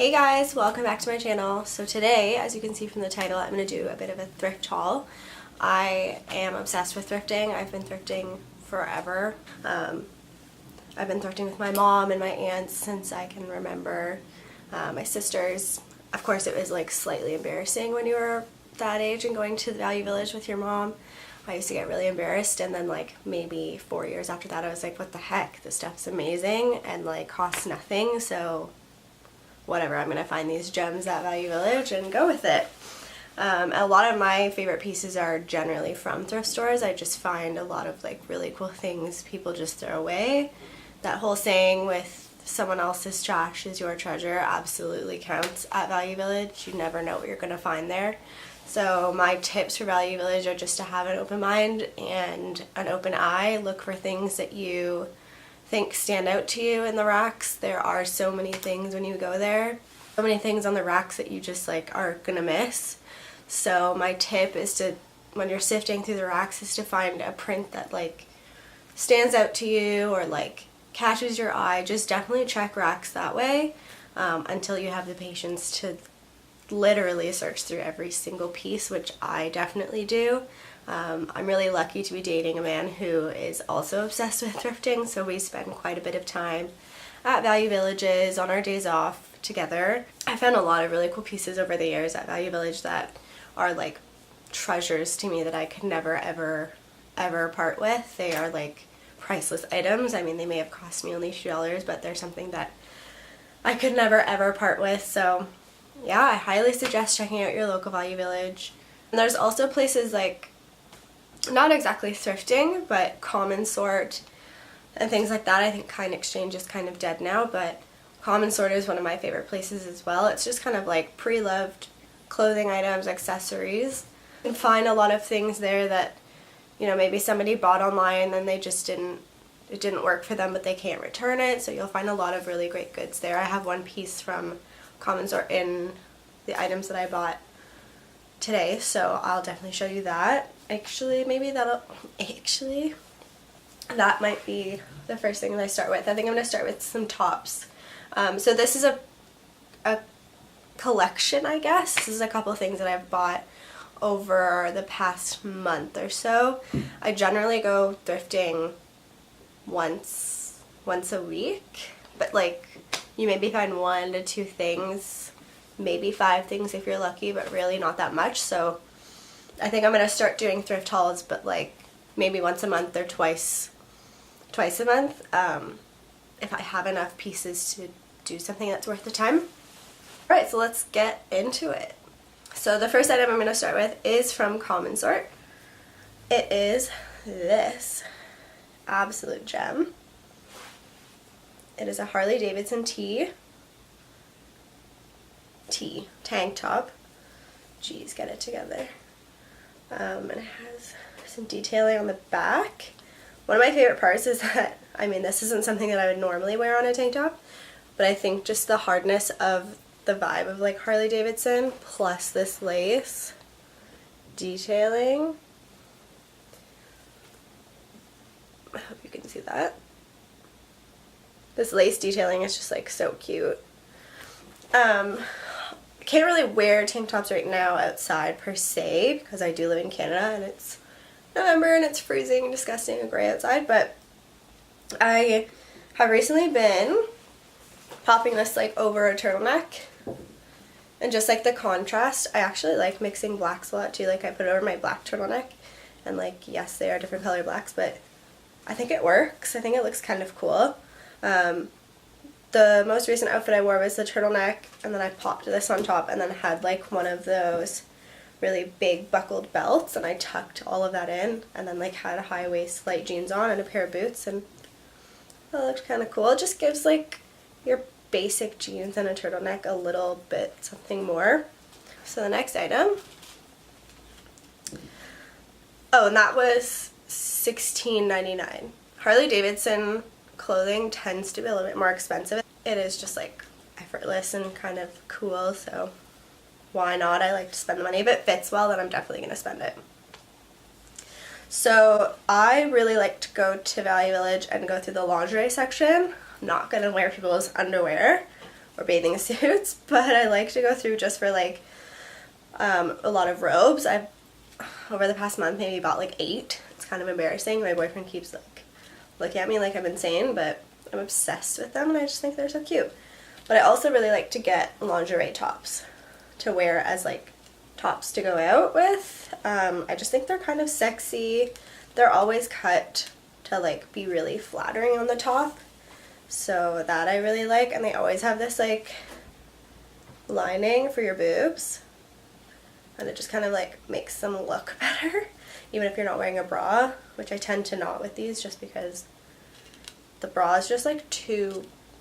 Hey guys, welcome back to my channel. So today, as you can see from the title, I'm going to do a bit of a thrift haul. I am obsessed with thrifting. I've been thrifting forever. I've been thrifting with my mom and my aunts since I can remember. My sisters, of course it was like slightly embarrassing when you were that age and going to the Value Village with your mom. I used to get really embarrassed, and then like maybe 4 years after that I was like, what the heck, this stuff's amazing and like costs nothing, so whatever, I'm gonna find these gems at Value Village and go with it. A lot of my favorite pieces are generally from thrift stores. I just find a lot of like really cool things people just throw away. That whole saying with someone else's trash is your treasure absolutely counts at Value Village. You never know what you're gonna find there. So my tips for Value Village are just to have an open mind and an open eye. Look for things that you think stand out to you in the racks. There are so many things when you go there, so many things on the racks that you just like are gonna miss. So my tip is to, when you're sifting through the racks, is to find a print that like stands out to you or like catches your eye. Just definitely check racks that way until you have the patience to literally search through every single piece, which I definitely do. I'm really lucky to be dating a man who is also obsessed with thrifting, so we spend quite a bit of time at Value Villages on our days off together. I found a lot of really cool pieces over the years at Value Village that are like treasures to me that I could never ever part with. They are like priceless items. I mean, they may have cost me only $2, but they're something that I could never ever part with. So yeah, I highly suggest checking out your local Value Village. And there's also places like, not exactly thrifting, but Common Sort and things like that. I think Kind Exchange is kind of dead now, but Common Sort is one of my favorite places as well. It's just kind of like pre-loved clothing items, accessories. You can find a lot of things there that, you know, maybe somebody bought online and they just it didn't work for them, but they can't return it. So you'll find a lot of really great goods there. I have one piece from Common Sort in the items that I bought today, so I'll definitely show you that. Actually, that might be the first thing that I start with. I think I'm going to start with some tops. So this is a collection, I guess. This is a couple things that I've bought over the past month or so. I generally go thrifting once a week, but like you maybe find 1 to 2 things, maybe 5 things if you're lucky, but really not that much. So I think I'm going to start doing thrift hauls, but like maybe once a month or twice a month, if I have enough pieces to do something that's worth the time. Alright, so let's get into it. So the first item I'm going to start with is from Common Sort. It is this absolute gem. It is a Harley Davidson tank top. Jeez, get it together. And it has some detailing on the back. One of my favorite parts is that, I mean, this isn't something that I would normally wear on a tank top, but I think just the hardness of the vibe of like Harley Davidson plus this lace detailing. I hope you can see that. This lace detailing is just like so cute. I can't really wear tank tops right now outside per se because I do live in Canada and it's November and it's freezing and disgusting and gray outside, but I have recently been popping this like over a turtleneck, and just like the contrast, I actually like mixing blacks a lot too. Like I put it over my black turtleneck, and like yes, they are different color blacks, but I think it works. I think it looks kind of cool. The most recent outfit I wore was the turtleneck, and then I popped this on top and then had like one of those really big buckled belts, and I tucked all of that in and then like had a high waist light jeans on and a pair of boots, and that looked kind of cool. It just gives like your basic jeans and a turtleneck a little bit something more. So the next item, oh, and that was $16.99. Harley Davidson clothing tends to be a little bit more expensive. It is just like effortless and kind of cool, so why not? I like to spend the money. If it fits well, then I'm definitely going to spend it. So I really like to go to Value Village and go through the lingerie section. I'm not going to wear people's underwear, or bathing suits, but I like to go through just for like a lot of robes. I've over the past month maybe bought like 8. It's kind of embarrassing. My boyfriend keeps like looking at me like I'm insane, but I'm obsessed with them and I just think they're so cute. But I also really like to get lingerie tops to wear as like tops to go out with. I just think they're kind of sexy. They're always cut to like be really flattering on the top, so that I really like, and they always have this like lining for your boobs, and it just kind of like makes them look better even if you're not wearing a bra, which I tend to not with these just because the bra is just like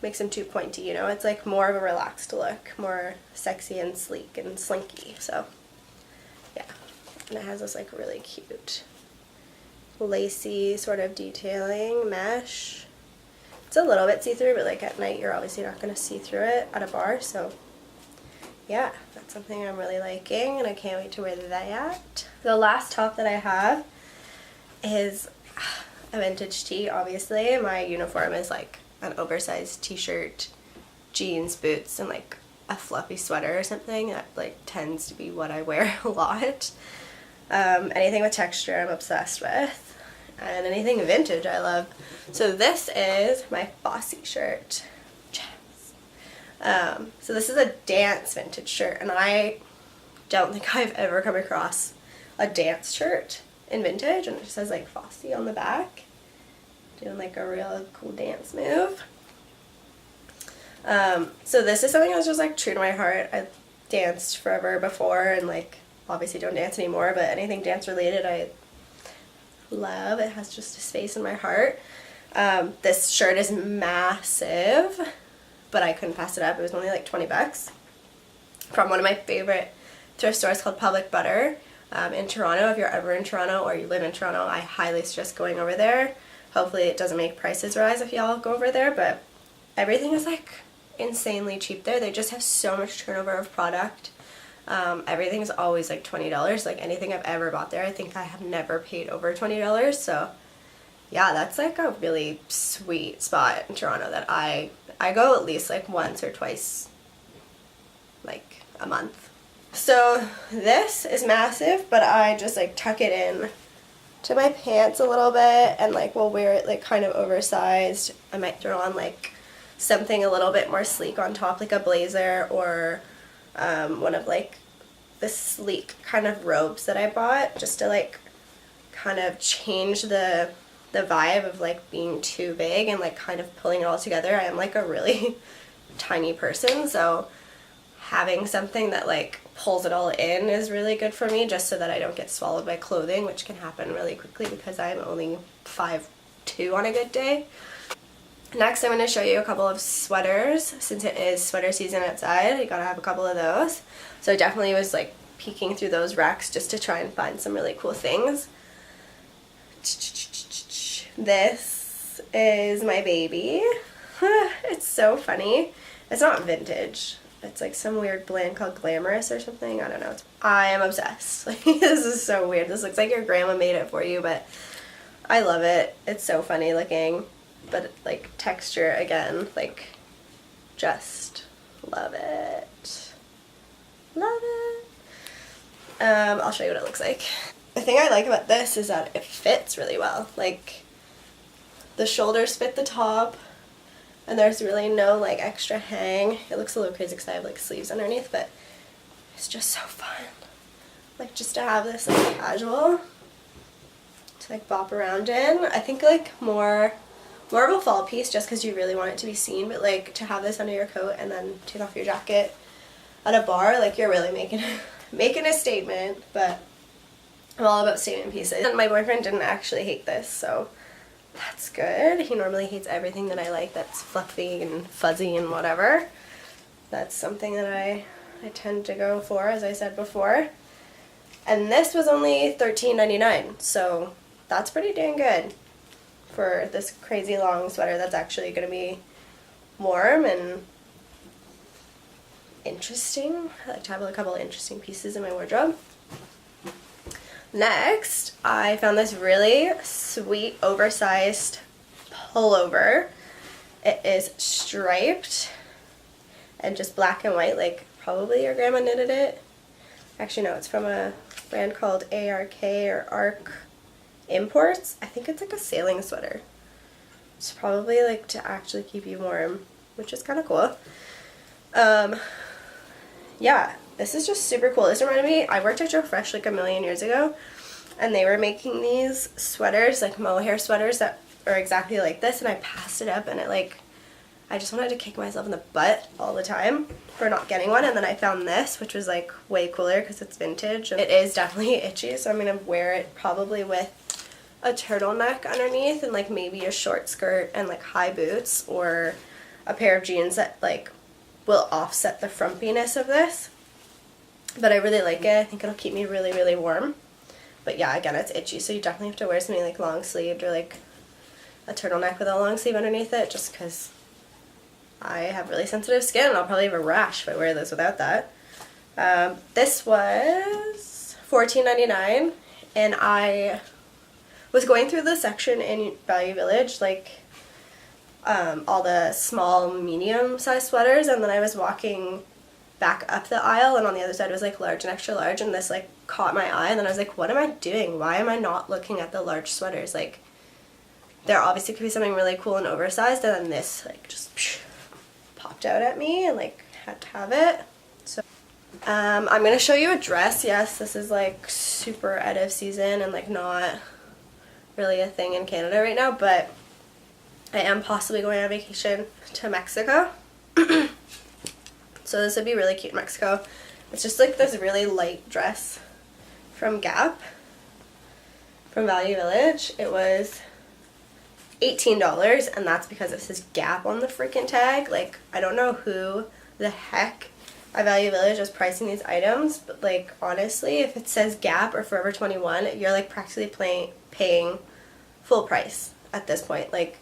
makes them too pointy, you know? It's like more of a relaxed look, more sexy and sleek and slinky. So yeah, and it has this like really cute lacy sort of detailing mesh. It's a little bit see-through, but like at night you're obviously not going to see through it at a bar, so yeah, that's something I'm really liking and I can't wait to wear that. The last top that I have is a vintage tee, obviously. My uniform is like an oversized t-shirt, jeans, boots, and like a fluffy sweater or something. That like tends to be what I wear a lot. Anything with texture I'm obsessed with, and anything vintage I love. So this is my Bossy shirt. So this is a dance vintage shirt, and I don't think I've ever come across a dance shirt in vintage, and it just says like Fossy on the back, doing like a real cool dance move. So this is something that's just like true to my heart. I danced forever before and like obviously don't dance anymore, but anything dance related I love. It has just a space in my heart. This shirt is massive, but I couldn't pass it up. It was only like 20 bucks from one of my favorite thrift stores called Public Butter in Toronto. If you're ever in Toronto or you live in Toronto, I highly suggest going over there. Hopefully it doesn't make prices rise if y'all go over there, but everything is like insanely cheap there. They just have so much turnover of product. Everything's always like $20. Like anything I've ever bought there, I think I have never paid over $20. So yeah, that's like a really sweet spot in Toronto that I go at least like once or twice like a month. So this is massive, but I just like tuck it in to my pants a little bit and like will wear it like kind of oversized. I might throw on like something a little bit more sleek on top, like a blazer or one of like the sleek kind of robes that I bought, just to like kind of change the vibe of like being too big and like kind of pulling it all together. I am like a really tiny person, so having something that like pulls it all in is really good for me, just so that I don't get swallowed by clothing, which can happen really quickly because I'm only 5'2" on a good day. Next, I'm going to show you a couple of sweaters. Since it is sweater season outside, you gotta have a couple of those. So I definitely was like peeking through those racks just to try and find some really cool things. This is my baby. It's so funny. It's not vintage. It's like some weird brand called Glamorous or something. I don't know. I am obsessed. Like, this is so weird. This looks like your grandma made it for you, but I love it. It's so funny looking. But like texture again, like just love it. Love it. I'll show you what it looks like. The thing I like about this is that it fits really well. Like the shoulders fit the top and there's really no like extra hang. It looks a little crazy because I have like sleeves underneath, but it's just so fun. Like just to have this like casual to like bop around in. I think like more of a fall piece just because you really want it to be seen, but like to have this under your coat and then take off your jacket at a bar, like you're really making a statement. But I'm all about statement pieces. And my boyfriend didn't actually hate this, so that's good. He normally hates everything that I like that's fluffy and fuzzy and whatever. That's something that I tend to go for, as I said before. And this was only $13.99, so that's pretty dang good for this crazy long sweater that's actually going to be warm and interesting. I like to have a couple of interesting pieces in my wardrobe. Next, I found this really sweet oversized pullover. It is striped and just black and white, like probably your grandma knitted it. Actually no, it's from a brand called ARK or ARC Imports. I think it's like a sailing sweater. It's probably like to actually keep you warm, which is kind of cool. Yeah, this is just super cool. This reminded me, I worked at Joe Fresh like a million years ago, and they were making these sweaters, like mohair sweaters that are exactly like this, and I passed it up, and it like, I just wanted to kick myself in the butt all the time for not getting one, and then I found this, which was like way cooler because it's vintage. It is definitely itchy, so I'm going to wear it probably with a turtleneck underneath and like maybe a short skirt and like high boots or a pair of jeans that like will offset the frumpiness of this. But I really like it. I think it'll keep me really, really warm. But yeah, again, it's itchy, so you definitely have to wear something like long sleeved or like a turtleneck with a long sleeve underneath it, just because I have really sensitive skin and I'll probably have a rash if I wear this without that. This was $14.99, and I was going through the section in Value Village, like all the small, medium-sized sweaters, and then I was walking back up the aisle, and on the other side was like large and extra large, and this like caught my eye, and then I was like, what am I doing? Why am I not looking at the large sweaters? Like, there obviously could be something really cool and oversized, and then this like just popped out at me and like had to have it. So I'm gonna show you a dress. Yes, this is like super out of season and like not really a thing in Canada right now, but I am possibly going on vacation to Mexico. So this would be really cute in Mexico. It's just like this really light dress from Gap, from Value Village. It was $18, and that's because it says Gap on the freaking tag. Like, I don't know who the heck at Value Village is pricing these items, but like honestly, if it says Gap or Forever 21, you're like practically paying full price at this point. Like,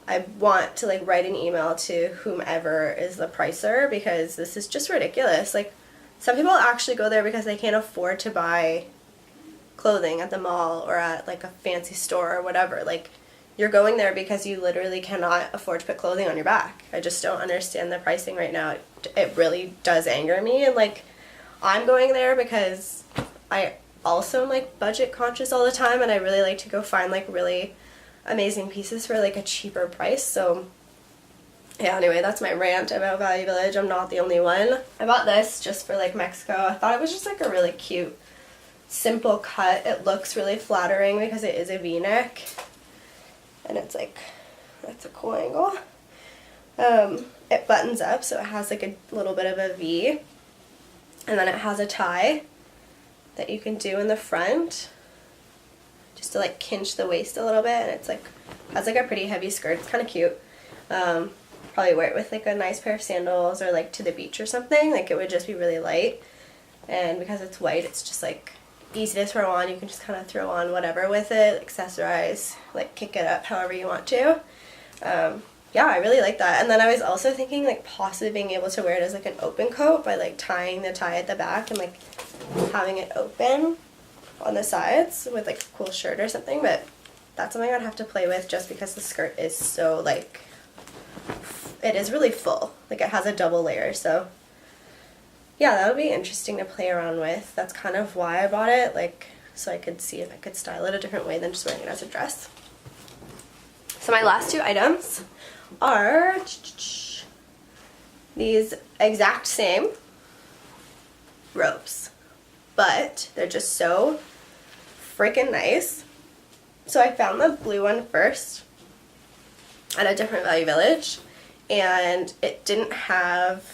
I want to like write an email to whomever is the pricer, because this is just ridiculous. Like, some people actually go there because they can't afford to buy clothing at the mall or at like a fancy store or whatever. Like, you're going there because you literally cannot afford to put clothing on your back. I just don't understand the pricing right now. It really does anger me, and like, I'm going there because I also am like budget conscious all the time, and I really like to go find like really amazing pieces for like a cheaper price. So yeah, anyway, that's my rant about Value Village. I'm not the only one. I bought this just for like Mexico. I thought it was just like a really cute, simple cut. It looks really flattering because it is a V-neck, and it's like, that's a cool angle. It buttons up, so it has like a little bit of a V, and then it has a tie that you can do in the front just to like cinch the waist a little bit, and it's like, has like a pretty heavy skirt. It's kind of cute. Probably wear it with like a nice pair of sandals or like to the beach or something. Like, it would just be really light, and because it's white, it's just like easy to throw on. You can just kind of throw on whatever with it, accessorize, like kick it up however you want to. Yeah, I really like that. And then I was also thinking like possibly being able to wear it as like an open coat by like tying the tie at the back and like having it open on the sides with like a cool shirt or something, but that's something I'd have to play with just because the skirt is so like, it is really full. Like, it has a double layer, so yeah, that would be interesting to play around with. That's kind of why I bought it, like, so I could see if I could style it a different way than just wearing it as a dress. So my last two items are these exact same robes, but they're just so freaking nice. So I found the blue one first at a different Value Village, and it didn't have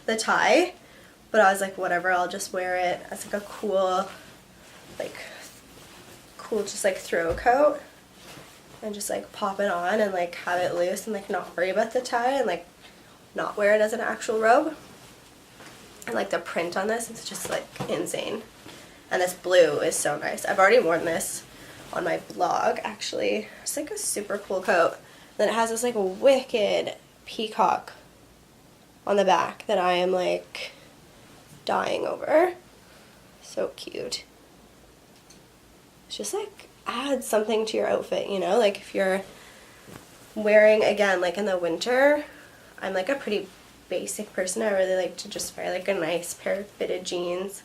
the tie, but I was like, whatever, I'll just wear it as like a cool just like throw coat, and just like pop it on and like have it loose and like not worry about the tie and like not wear it as an actual robe. And like the print on this is just like insane. And this blue is so nice. I've already worn this on my blog actually. It's like a super cool coat. Then it has this like wicked peacock on the back that I am like dying over. So cute. It's just like adds something to your outfit, you know? Like, if you're wearing, again, like in the winter, I'm like a pretty basic person. I really like to just wear like a nice pair of fitted jeans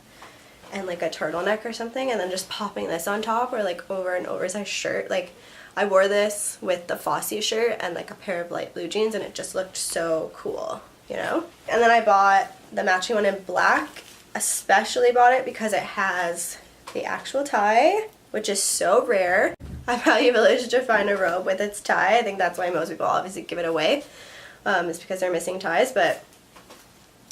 and like a turtleneck or something, and then just popping this on top, or like over an oversized shirt. Like I wore this with the Fosse shirt and like a pair of light blue jeans, and it just looked so cool, you know? And then I bought the matching one in black. Especially bought it because it has the actual tie, which is so rare. I value Village to find a robe with its tie. I think that's why most people obviously give it away. It's because they're missing ties, but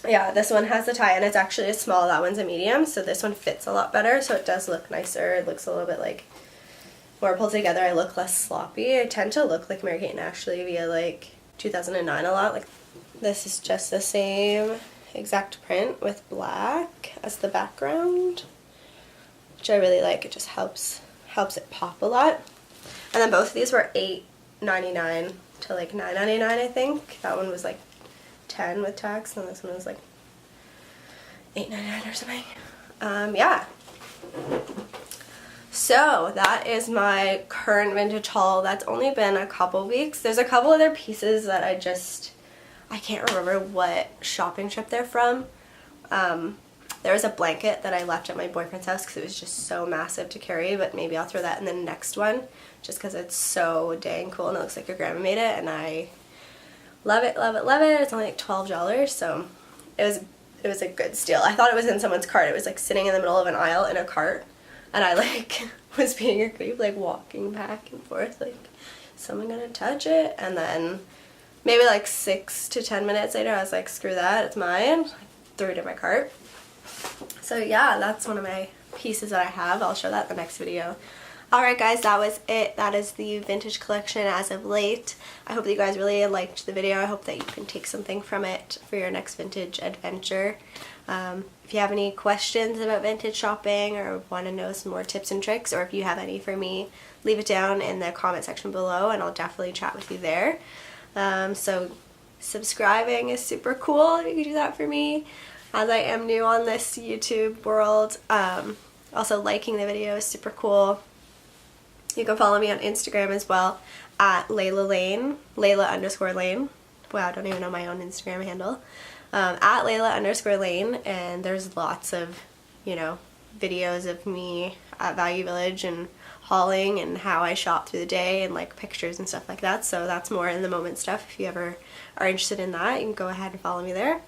yeah, this one has the tie, and it's actually a small. That one's a medium, so this one fits a lot better, so it does look nicer. It looks a little bit like more pulled together. I look less sloppy. I tend to look like Mary-Kate and Ashley via like 2009 a lot. Like this is just the same exact print with black as the background, which I really like. It just helps it pop a lot. And then both of these were $8.99 to like $9.99, I think. That one was like $10 with tax, and this one was like $8.99 or something. Yeah. So that is my current vintage haul. That's only been a couple weeks. There's a couple other pieces that I can't remember what shopping trip they're from. There was a blanket that I left at my boyfriend's house because it was just so massive to carry, but maybe I'll throw that in the next one just because it's so dang cool and it looks like your grandma made it, and I love it, love it, love it. It's only like $12, so it was a good steal. I thought it was in someone's cart. It was like sitting in the middle of an aisle in a cart, and I like was being a creep, like walking back and forth like, is someone gonna touch it? And then maybe like 6 to 10 minutes later I was like, screw that, it's mine. I threw it in my cart. So yeah, that's one of my pieces that I have. I'll show that in the next video. Alright guys, that was it. That is the vintage collection as of late. I hope that you guys really liked the video. I hope that you can take something from it for your next vintage adventure. If you have any questions about vintage shopping or want to know some more tips and tricks, or if you have any for me, leave it down in the comment section below and I'll definitely chat with you there. So subscribing is super cool if you can do that for me, as I am new on this YouTube world. Also liking the video is super cool. You can follow me on Instagram as well at Layla Lane, Layla_Lane. Wow, I don't even know my own Instagram handle. At Layla_Lane, and there's lots of, you know, videos of me at Value Village and hauling and how I shop through the day and like pictures and stuff like that. So that's more in the moment stuff. If you ever are interested in that, you can go ahead and follow me there.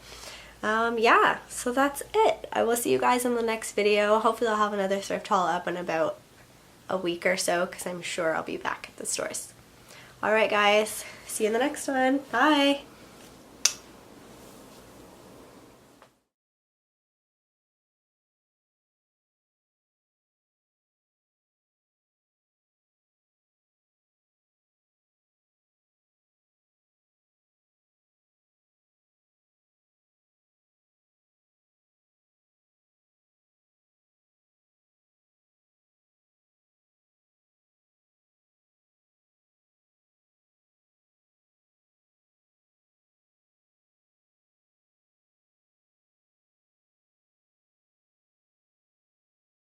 Yeah, so that's it. I will see you guys in the next video. Hopefully I'll have another thrift haul up in about a week or so, because I'm sure I'll be back at the stores. Alright guys, see you in the next one. Bye!